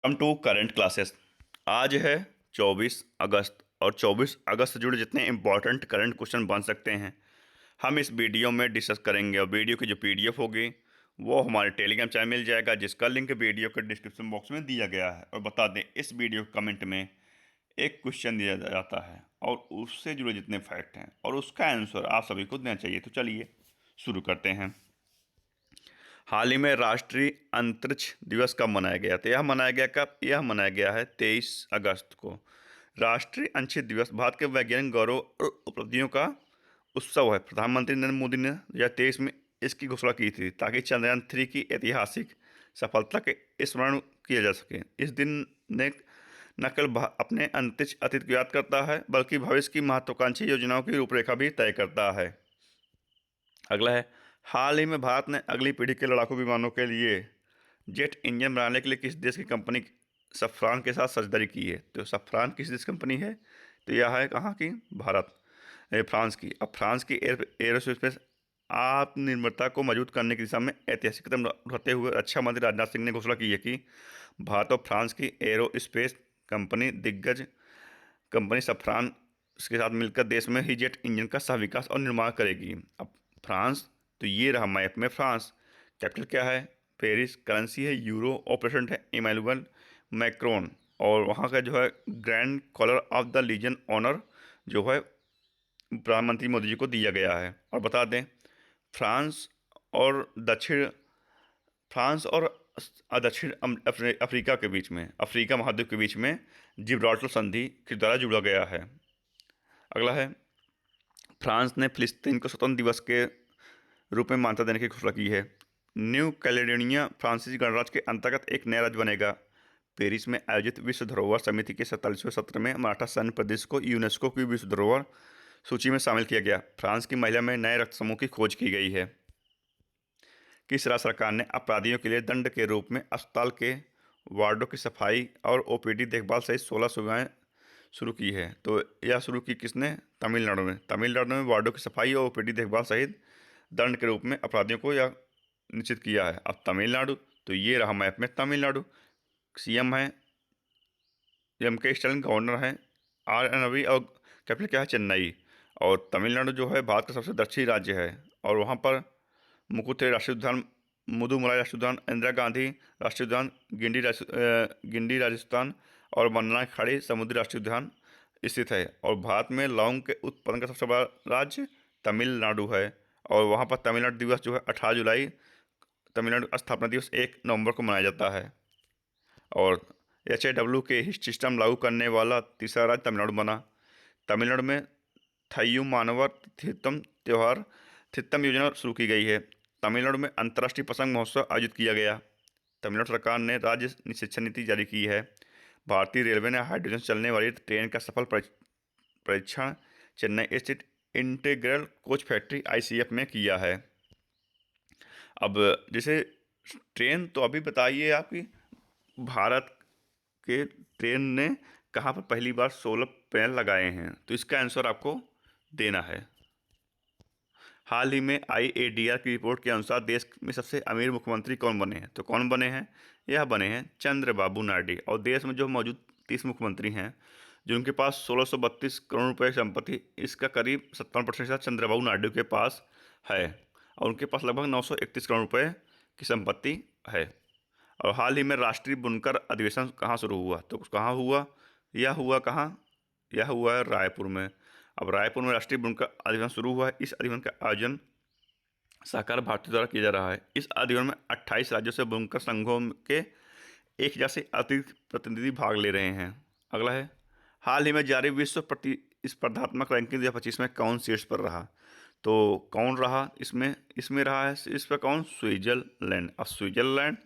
Welcome to current classes. आज है 24 अगस्त और 24 अगस्त से जुड़े जितने इंपॉर्टेंट करंट क्वेश्चन बन सकते हैं हम इस वीडियो में डिस्कस करेंगे। और वीडियो की जो पीडीएफ होगी वो हमारे टेलीग्राम चैनल मिल जाएगा, जिसका लिंक वीडियो के डिस्क्रिप्शन बॉक्स में दिया गया है। और बता दें, इस वीडियो के कमेंट में एक क्वेश्चन दिया जाता है और उससे जुड़े जितने फैक्ट हैं और उसका आंसर आप सभी को देना चाहिए। तो चलिए शुरू करते हैं। हाल ही में राष्ट्रीय अंतरिक्ष दिवस कब मनाया गया? तो यह मनाया गया कब? यह मनाया गया है 23 अगस्त को। राष्ट्रीय अंतरिक्ष दिवस भारत के वैज्ञानिक गौरव और उपलब्धियों का उत्सव है। प्रधानमंत्री नरेंद्र मोदी ने 2023 में इसकी घोषणा की थी ताकि चंद्रयान 3 की ऐतिहासिक सफलता के स्मरण किया जा सके। इस दिन ने न केवल अपने अंतरिक्ष अतीत को याद करता है, बल्कि भविष्य की महत्वाकांक्षी योजनाओं की रूपरेखा भी तय करता है। अगला है, हाल ही में भारत ने अगली पीढ़ी के लड़ाकू विमानों के लिए जेट इंजन बनाने के लिए किस देश की कंपनी सफ्रान के साथ साझेदारी की है? तो सफ्रान किस देश कंपनी है? तो यह है कहाँ की? भारत, फ्रांस की। अब फ्रांस की एरोस्पेस आत्मनिर्भरता को मजबूत करने की दिशा में ऐतिहासिक कदम उठाते हुए रक्षा मंत्री राजनाथ सिंह ने घोषणा की है कि भारत और फ्रांस की एरोस्पेस कंपनी दिग्गज कंपनी सफ्रान के साथ मिलकर देश में ही जेट इंजन का सह विकास और निर्माण करेगी। अब फ्रांस, तो ये रहा मैप में फ्रांस। कैपिटल क्या है? पेरिस। करेंसी है यूरो और प्रेसिडेंट है इमैनुअल मैक्रोन। और वहाँ का जो है grand collar of the legion honour जो है प्रधानमंत्री मोदी जी को दिया गया है। और बता दें, फ्रांस और दक्षिण फ्रांस और दक्षिण अफ्रीका के बीच में, अफ्रीका महाद्वीप के बीच में जिब्राल्टर संधि के द्वारा जुड़ा गया है। अगला है, फ्रांस ने फिलिस्तीन को स्वतंत्र दिवस के रूप में मान्यता देने की घोषणा की है। न्यू कैलेडोनिया फ्रांसीसी गणराज्य के अंतर्गत एक नया राज्य बनेगा। पेरिस में आयोजित विश्व धरोहर समिति के 47वें सत्र में मराठा सैन्य प्रदेश को यूनेस्को की विश्व धरोहर सूची में शामिल किया गया। फ्रांस की महिला में नए रक्त समूह की खोज की गई है। किस राज्य सरकार ने अपराधियों के लिए दंड के रूप में अस्पताल के वार्डों की सफाई और ओपीडी देखभाल सहित 16 सुविधाएं शुरू की है? तो यह शुरू की किसने? तमिलनाडु में। तमिलनाडु में वार्डों की सफाई और ओपीडी देखभाल सहित दंड के रूप में अपराधियों को यह निश्चित किया है। अब तमिलनाडु, तो ये रहा मैप में तमिलनाडु। सीएम है एम के स्टालिन, गवर्नर हैं आर एन रवि और कैपिटल क्या है? चेन्नई। और तमिलनाडु जो है भारत का सबसे दक्षिणी राज्य है और वहाँ पर मुकुथे राष्ट्रीय उद्यान, मुदुमलाई राष्ट्रीय उद्यान, इंदिरा गांधी राष्ट्रीय उद्यान, गिंडी राजस्थान और मन्नार खाड़ी समुद्री राष्ट्रीय उद्यान स्थित है। और भारत में लौंग के उत्पादन का सबसे बड़ा राज्य तमिलनाडु है। और वहाँ पर तमिलनाडु दिवस जो है 18 जुलाई, तमिलनाडु स्थापना दिवस 1 नवंबर को मनाया जाता है। और HAW के सिस्टम लागू करने वाला तीसरा राज्य तमिलनाडु बना। तमिलनाडु में थय्यू मानवर थित्तम योजना शुरू की गई है। तमिलनाडु में अंतर्राष्ट्रीय पतंग महोत्सव आयोजित किया गया। तमिलनाडु सरकार ने राज्य शिक्षा नीति जारी की है। भारतीय रेलवे ने हाइड्रोजन चलने वाली ट्रेन का सफल परीक्षण चेन्नई स्थित इंटीग्रल कोच फैक्ट्री ICF में किया है। अब जैसे ट्रेन, तो अभी बताइए आपकी भारत के ट्रेन ने कहाँ पर पहली बार सोलर पैनल लगाए हैं? तो इसका आंसर आपको देना है। हाल ही में IADR की रिपोर्ट के अनुसार देश में सबसे अमीर मुख्यमंत्री कौन बने हैं? तो कौन बने हैं? यह बने हैं चंद्रबाबू नायडू। और देश में जो मौजूद 30 मुख्यमंत्री हैं जिनके पास 1632 करोड़ रुपए की संपत्ति, इसका करीब 57% चंद्रबाबू नायडू के पास है। और उनके पास लगभग 931 करोड़ रुपए की संपत्ति है। और हाल ही में राष्ट्रीय बुनकर अधिवेशन कहाँ शुरू हुआ? तो कहाँ हुआ? यह हुआ कहाँ? यह हुआ है रायपुर में। अब रायपुर में राष्ट्रीय बुनकर अधिवेशन शुरू हुआ है। इस अधिवेशन का आयोजन सहकार भारती द्वारा किया जा रहा है। इस अधिवेशन में 28 राज्यों से बुनकर संघों के 1000 से अधिक प्रतिनिधि भाग ले रहे हैं। अगला है, हाल ही में जारी विश्व प्रतिस्पर्धात्मक रैंकिंग 2025 में कौन शीर्ष पर रहा? तो कौन रहा इसमें? इसमें रहा है इस पर कौन? स्विट्जरलैंड। अब स्विट्जरलैंड,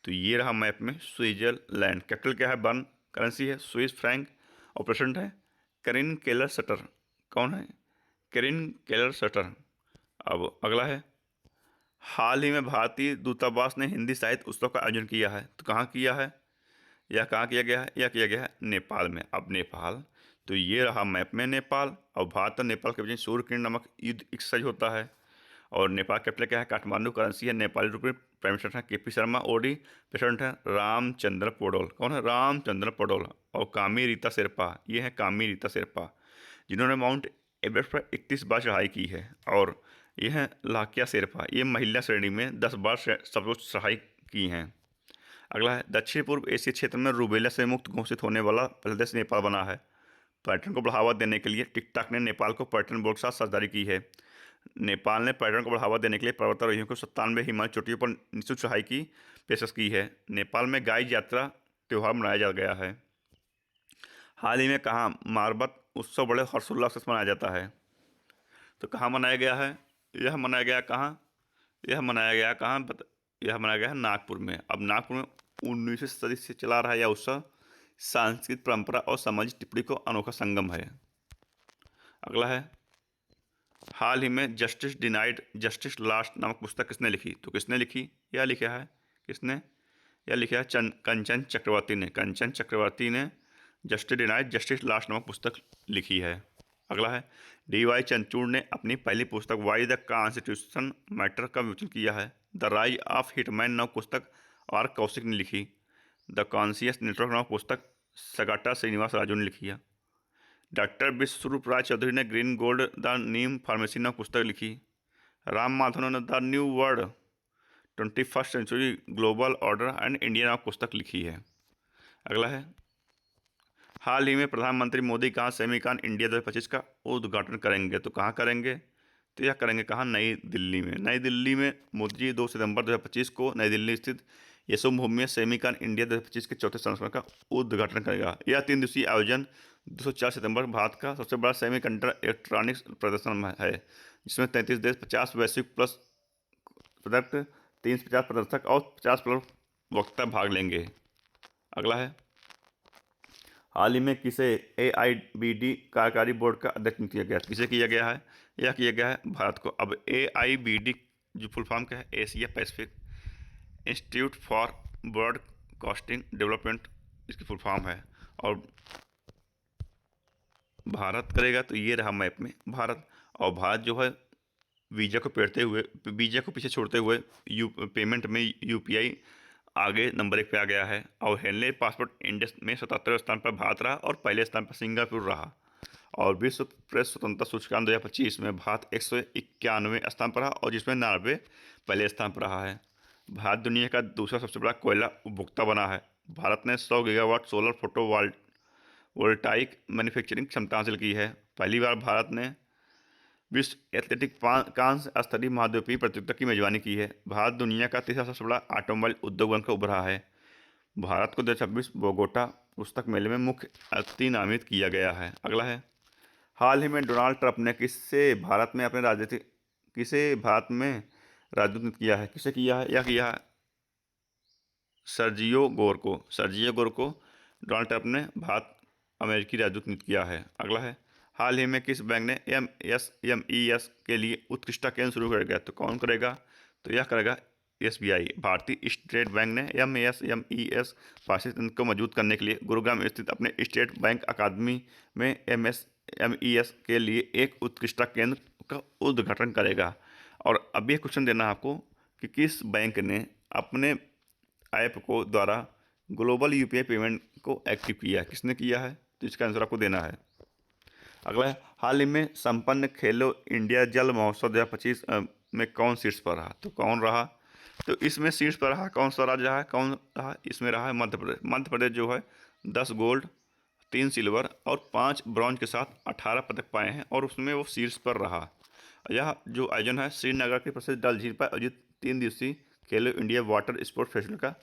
तो ये रहा मैप में स्विट्जरलैंड। कैपिटल क्या है? बर्न। करेंसी है स्विस फ्रैंक और प्रेसिडेंट है करिन केलर सटर। कौन है? करिन केलर सटर। अब अगला है, हाल ही में भारतीय दूतावास ने हिंदी साहित्य उत्सव का आयोजन किया है। तो कहाँ किया है? यह कहाँ किया गया है? यह किया गया है नेपाल में। अब नेपाल, तो ये रहा मैप में नेपाल। और भारत और नेपाल के बीच सूर्य किरण नामक युद्ध एक्सरसाइज होता है। और नेपाल कैपिटल क्या है? काठमांडू। करेंसी है नेपाली रुपये। प्राइम मिनिस्टर हैं केपी शर्मा, ओडी प्रेसिडेंट हैं रामचंद्र पौडोल। कौन है? रामचंद्र पौडोल। और कामी रीता शेरपा, ये है कामी रीता शेरपा, जिन्होंने माउंट एवरेस्ट पर 31 बार चढ़ाई की है। और ये है लाकिया शेरपा, ये महिला श्रेणी में 10 बार सर्वोच्च चढ़ाई की हैं। अगला है दक्षिण पूर्व एशिया क्षेत्र में रूबेला से मुक्त घोषित होने वाला पहला देश नेपाल बना है। पर्यटन को बढ़ावा देने के लिए टिकटॉक ने नेपाल को पर्यटन बोर्ड के साथ साझेदारी की है। नेपाल ने पर्यटन को बढ़ावा देने के लिए पर्वतारोहियों को 97 हिमालय चोटियों पर निःशुल्क चढ़ाई की पेशकश की है। नेपाल में गाय यात्रा त्यौहार मनाया जा गया है। हाल ही में कहाँ मारबत उत्सव बड़े हर्षोल्लास से मनाया जाता है? तो कहाँ मनाया गया है? यह मनाया गया कहाँ? यह मनाया गया कहाँ? यह मनाया गया है नागपुर में। अब नागपुर में 19वीं सदी से चला रहा यह उत्सव सांस्कृतिक परंपरा और सामाजिक टिप्पणी को अनोखा संगम है। अगला है हाल ही में जस्टिस डिनाइड जस्टिस लास्ट नामक पुस्तक किसने लिखी? तो किसने लिखी? यह लिखा है किसने? यह लिखा है कंचन चक्रवर्ती ने। कंचन चक्रवर्ती ने जस्टिस डिनाइड जस्टिस लास्ट नामक पुस्तक लिखी है। अगला है डी.वाई. चंद्रचूड़ ने अपनी पहली पुस्तक वाई द कॉन्स्टिट्यूशन मैटर का विमोचन किया है। द राइज ऑफ हिटमैन नामक पुस्तक आर कौशिक ने लिखी। द कॉन्शियस नेटवर्क नामक पुस्तक सगाटा श्रीनिवास राजू ने लिखी है। डॉक्टर विश्वरूप राय चौधरी ने green gold the neem pharmacy नामक पुस्तक लिखी। राम माधवन ने the new world 21st century global order and India नामक पुस्तक लिखी है। अगला है हाल ही में प्रधानमंत्री मोदी कहाँ सेमीकॉन इंडिया 2025 का उद्घाटन करेंगे? तो कहाँ करेंगे? तो यह करेंगे कहाँ? नई दिल्ली में। नई दिल्ली में मोदी जी 2 सितंबर 2025 को नई दिल्ली स्थित यशोभूमि में सेमीकॉन इंडिया 2025 के चौथे संस्करण का उद्घाटन करेगा। यह 3 दिवसीय आयोजन 204 सितंबर भारत का सबसे बड़ा सेमीकंडक्टर इलेक्ट्रॉनिक्स प्रदर्शन है, जिसमें 33 देश, 50 वैश्विक प्लस प्रोडक्ट, 350 प्रदर्शक और 50 प्लस वक्ता भाग लेंगे। अगला है हाल ही में किसे AIBD कार्यकारी बोर्ड का अध्यक्ष नियुक्त किया गया? किसे किया गया है? यह किया गया है भारत को। अब AIBD जो फुल फॉर्म क्या है? Asia Pacific institute for broadcasting development इसकी फुल फॉर्म है। और भारत करेगा तो ये रहा मैप में भारत। और भारत जो है वीज़ा को पीछे छोड़ते हुए पेमेंट में UPI आगे नंबर 1 पे आ गया है। और हेनले पासपोर्ट इंडेक्स में 77वें स्थान पर भारत रहा और पहले स्थान पर सिंगापुर रहा। और विश्व प्रेस स्वतंत्रता सूचकांक 2025 में भारत 191वें स्थान पर रहा और जिसमें नॉर्वे पहले स्थान पर रहा है। भारत दुनिया का दूसरा सबसे बड़ा कोयला उपभोक्ता बना है। भारत ने 100 gigawatt solar photo voltaic manufacturing क्षमता हासिल की है। पहली बार भारत ने विश्व एथलेटिक कांस्य स्तरीय महाद्वीपीय प्रतियोगिता की मेजबानी की है। भारत दुनिया का तीसरा सबसे बड़ा ऑटोमोबाइल उद्योग बनकर उभरा है। भारत को 2026 बोगोटा पुस्तक मेले में मुख्य अतिथि नामित किया गया है। अगला है हाल ही में डोनाल्ड ट्रंप ने किसे भारत में राजदूत किया है? किसे किया है? यह किया है सर्जियो गोर को। डोनाल्ड ट्रंप ने भारत अमेरिकी राजदूत नियुक्त किया है। अगला है हाल ही में किस बैंक ने MSMES के लिए उत्कृष्टता केंद्र शुरू करेगा? तो कौन करेगा? तो यह करेगा SBI। भारतीय स्टेट बैंक ने MSMES पाठ्यक्रम को मजबूत करने के लिए गुरुग्राम स्थित अपने स्टेट बैंक अकादमी में MSMES के लिए एक उत्कृष्टता केंद्र का उद्घाटन करेगा। और अब यह क्वेश्चन देना आपको कि किस बैंक ने अपने ऐप को द्वारा ग्लोबल UPI पेमेंट को एक्टिव किया है? किसने किया है? तो इसका आंसर आपको देना है। अगला है हाल ही में संपन्न खेलो इंडिया जल महोत्सव 2025 में कौन शीर्ष पर रहा? तो कौन रहा? तो इसमें शीर्ष पर रहा कौन सा राज्य रहा? कौन रहा? इसमें रहा है मध्य प्रदेश। मध्य प्रदेश जो है 10 गोल्ड, 3 सिल्वर और 5 ब्रॉन्ज के साथ 18 पदक पाए हैं और उसमें वो शीर्ष पर रहा। यह जो आयोजन है श्रीनगर के प्रसिद्ध डल झील पर आयोजित 3 दिवसीय खेलो इंडिया वाटर स्पोर्ट फेस्टिवल का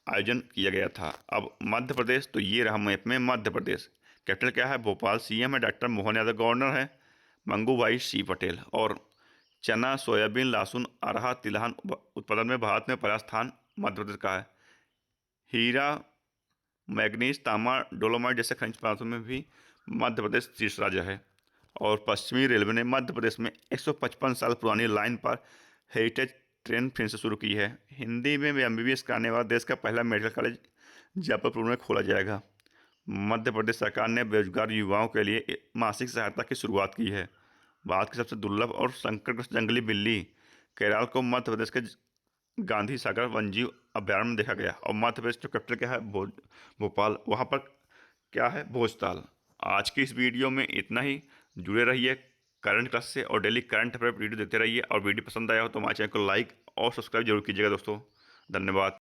आयोजन किया गया था। अब मध्य प्रदेश तो ये रहा मैप में मध्य प्रदेश। कैपिटल क्या है? भोपाल। CM है डॉक्टर मोहन यादव। गवर्नर है मंगूभाई सी पटेल। और चना, सोयाबीन, लहसुन, अरहा, तिलहन उत्पादन में भारत में पहला स्थान मध्य प्रदेश का है। हीरा, मैग्नीज, तांबा, डोलोमाइट जैसे खनिज पदार्थों में भी मध्य प्रदेश शीर्ष राज्य है। और पश्चिमी रेलवे ने मध्य प्रदेश में 155 साल पुरानी लाइन पर हेरिटेज ट्रेन फिर से शुरू की है। हिंदी में MBBS कराने वाला देश का पहला मेडिकल कॉलेज जबलपुर में खोला जाएगा। मध्य प्रदेश सरकार ने बेरोजगार युवाओं के लिए मासिक सहायता की शुरुआत की है। भारत की सबसे दुर्लभ और संकटग्रस्त जंगली बिल्ली कैराल को मध्य प्रदेश के गांधी सागर वन्यजीव अभ्यारण्य में देखा गया। और मध्य प्रदेश जो कैपिटल क्या है, भोपाल, वहाँ पर क्या है, भोजताल। आज की इस वीडियो में इतना ही। जुड़े रहिए करंट क्लास से और डेली करंट अफेयर वीडियो देखते रहिए। और वीडियो पसंद आया हो तो हमारे चैनल को लाइक और सब्सक्राइब जरूर कीजिएगा दोस्तों। धन्यवाद।